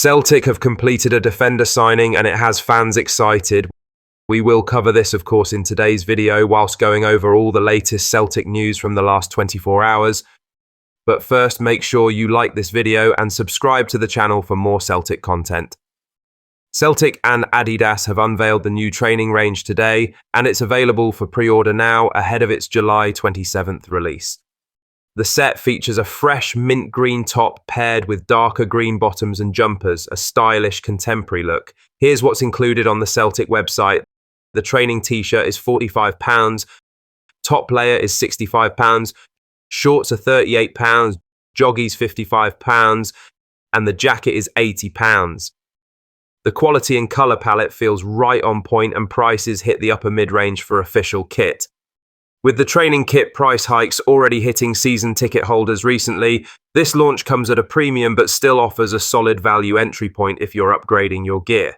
Celtic have completed a defender signing and it has fans excited. We will cover this, of course, in today's video whilst going over all the latest Celtic news from the last 24 hours. But first, make sure you like this video and subscribe to the channel for more Celtic content. Celtic and Adidas have unveiled the new training range today, and it's available for pre-order now ahead of its July 27th release. The set features a fresh mint green top paired with darker green bottoms and jumpers, a stylish contemporary look. Here's what's included on the Celtic website. The training t-shirt is £45, top layer is £65, shorts are £38, joggies £55, and the jacket is £80. The quality and colour palette feels right on point and prices hit the upper mid-range for official kit. With the training kit price hikes already hitting season ticket holders recently, this launch comes at a premium but still offers a solid value entry point if you're upgrading your gear.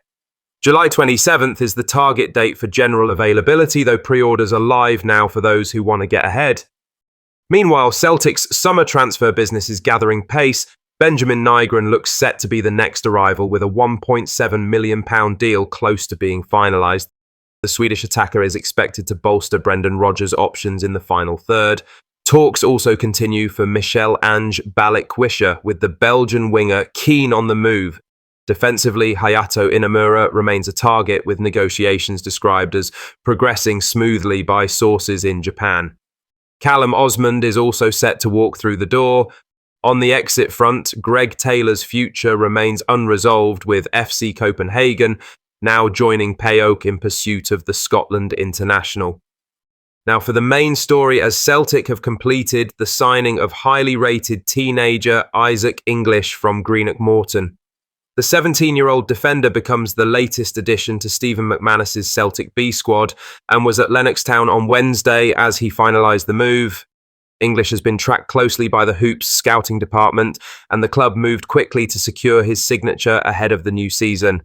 July 27th is the target date for general availability, though pre-orders are live now for those who want to get ahead. Meanwhile, Celtic's summer transfer business is gathering pace. Benji Nygren looks set to be the next arrival with a £1.7 million deal close to being finalised. The Swedish attacker is expected to bolster Brendan Rodgers' options in the final third. Talks also continue for Michel-Ange Balikwisha, with the Belgian winger keen on the move. Defensively, Hayato Inamura remains a target, with negotiations described as progressing smoothly by sources in Japan. Callum Osmond is also set to walk through the door. On the exit front, Greg Taylor's future remains unresolved, with FC Copenhagen now joining PAOK in pursuit of the Scotland international. Now for the main story, as Celtic have completed the signing of highly rated teenager Isaac English from Greenock Morton. The 17-year-old defender becomes the latest addition to Stephen McManus's Celtic B squad and was at Lennox Town on Wednesday as he finalised the move. English has been tracked closely by the Hoops scouting department, and the club moved quickly to secure his signature ahead of the new season.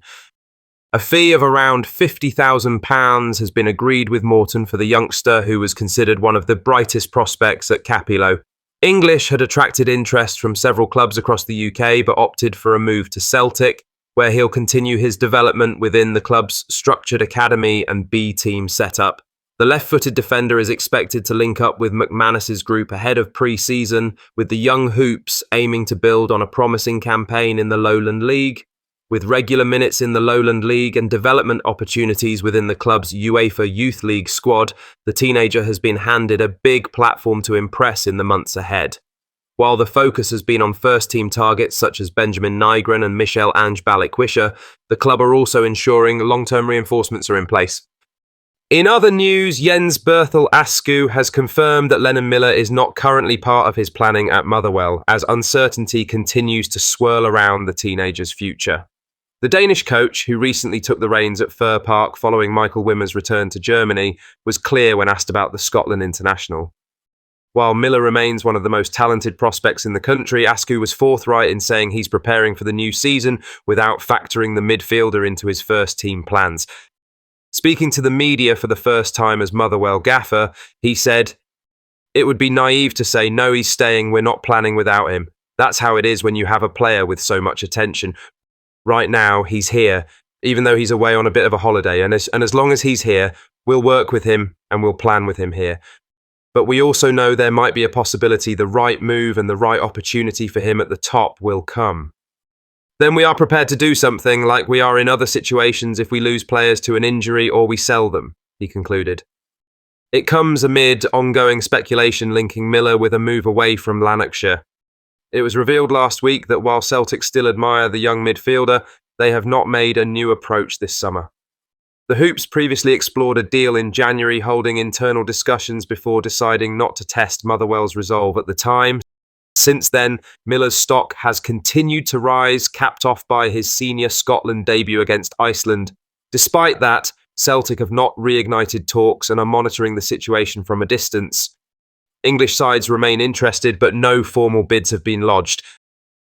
A fee of around £50,000 has been agreed with Morton for the youngster, who was considered one of the brightest prospects at Capello. English had attracted interest from several clubs across the UK, but opted for a move to Celtic, where he'll continue his development within the club's structured academy and B team setup. The left-footed defender is expected to link up with McManus's group ahead of pre-season, with the young Hoops aiming to build on a promising campaign in the Lowland League. With regular minutes in the Lowland League and development opportunities within the club's UEFA Youth League squad, the teenager has been handed a big platform to impress in the months ahead. While the focus has been on first-team targets such as Benji Nygren and Michel-Ange Balikwisha, the club are also ensuring long-term reinforcements are in place. In other news, Jens Berthel Askew has confirmed that Lennon Miller is not currently part of his planning at Motherwell, as uncertainty continues to swirl around the teenager's future. The Danish coach, who recently took the reins at Fir Park following Michael Wimmer's return to Germany, was clear when asked about the Scotland international. While Miller remains one of the most talented prospects in the country, Askew was forthright in saying he's preparing for the new season without factoring the midfielder into his first-team plans. Speaking to the media for the first time as Motherwell gaffer, he said, "It would be naive to say, no, he's staying, we're not planning without him. That's how it is when you have a player with so much attention. Right now, he's here, even though he's away on a bit of a holiday, and as long as he's here, we'll work with him and we'll plan with him here. But we also know there might be a possibility the right move and the right opportunity for him at the top will come. Then we are prepared to do something like we are in other situations if we lose players to an injury or we sell them," he concluded. It comes amid ongoing speculation linking Miller with a move away from Lanarkshire. It was revealed last week that while Celtic still admire the young midfielder, they have not made a new approach this summer. The Hoops previously explored a deal in January, holding internal discussions before deciding not to test Motherwell's resolve at the time. Since then, Miller's stock has continued to rise, capped off by his senior Scotland debut against Iceland. Despite that, Celtic have not reignited talks and are monitoring the situation from a distance. English sides remain interested, but no formal bids have been lodged.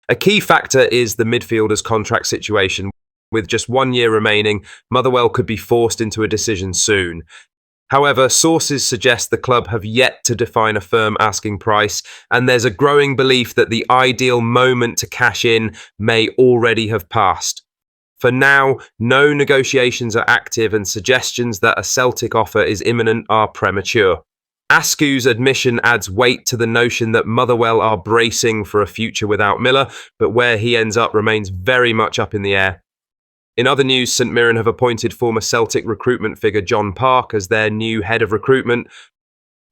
A key factor is the midfielder's contract situation. With just 1 year remaining, Motherwell could be forced into a decision soon. However, sources suggest the club have yet to define a firm asking price, and there's a growing belief that the ideal moment to cash in may already have passed. For now, no negotiations are active, and suggestions that a Celtic offer is imminent are premature. Askew's admission adds weight to the notion that Motherwell are bracing for a future without Miller, but where he ends up remains very much up in the air. In other news, St Mirren have appointed former Celtic recruitment figure John Park as their new head of recruitment.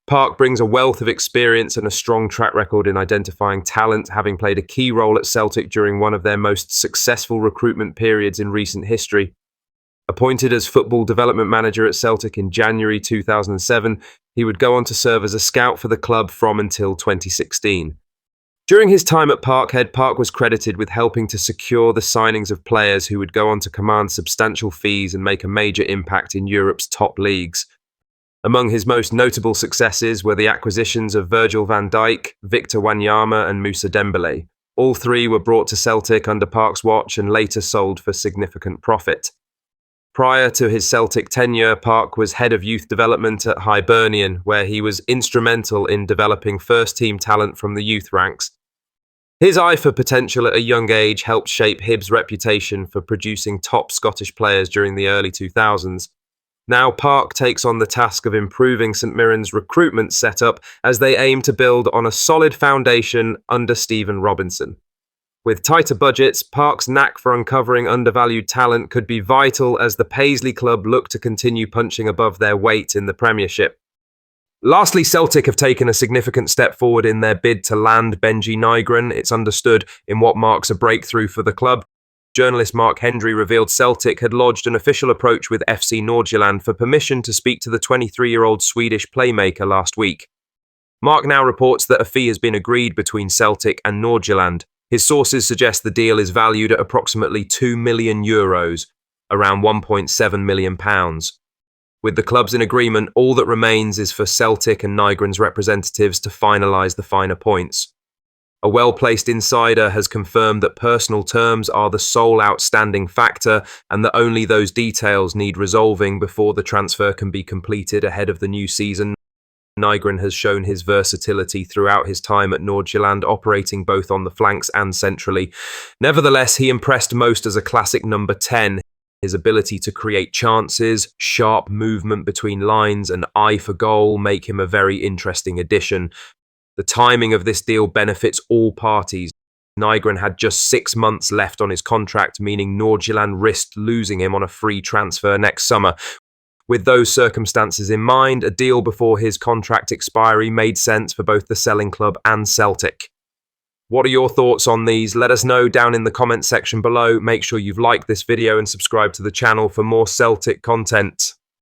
Park brings a wealth of experience and a strong track record in identifying talent, having played a key role at Celtic during one of their most successful recruitment periods in recent history. Appointed as football development manager at Celtic in January 2007, he would go on to serve as a scout for the club from until 2016. During his time at Parkhead, Park was credited with helping to secure the signings of players who would go on to command substantial fees and make a major impact in Europe's top leagues. Among his most notable successes were the acquisitions of Virgil van Dijk, Victor Wanyama and Moussa Dembele. All three were brought to Celtic under Park's watch and later sold for significant profit. Prior to his Celtic tenure, Park was head of youth development at Hibernian, where he was instrumental in developing first-team talent from the youth ranks. His eye for potential at a young age helped shape Hibs' reputation for producing top Scottish players during the early 2000s. Now Park takes on the task of improving St Mirren's recruitment setup as they aim to build on a solid foundation under Stephen Robinson. With tighter budgets, Park's knack for uncovering undervalued talent could be vital as the Paisley club look to continue punching above their weight in the Premiership. Lastly, Celtic have taken a significant step forward in their bid to land Benji Nygren. It's understood in what marks a breakthrough for the club. Journalist Mark Hendry revealed Celtic had lodged an official approach with FC Nordjylland for permission to speak to the 23-year-old Swedish playmaker last week. Mark now reports that a fee has been agreed between Celtic and Nordjylland. His sources suggest the deal is valued at approximately €2 million, around £1.7 million. With the clubs in agreement, all that remains is for Celtic and Nygren's representatives to finalise the finer points. A well-placed insider has confirmed that personal terms are the sole outstanding factor and that only those details need resolving before the transfer can be completed ahead of the new season. Nygren has shown his versatility throughout his time at Nordjylland, operating both on the flanks and centrally. Nevertheless, he impressed most as a classic number 10. His ability to create chances, sharp movement between lines, and eye for goal make him a very interesting addition. The timing of this deal benefits all parties. Nygren had just 6 months left on his contract, meaning Nordjylland risked losing him on a free transfer next summer. With those circumstances in mind, a deal before his contract expiry made sense for both the selling club and Celtic. What are your thoughts on these? Let us know down in the comments section below. Make sure you've liked this video and subscribed to the channel for more Celtic content.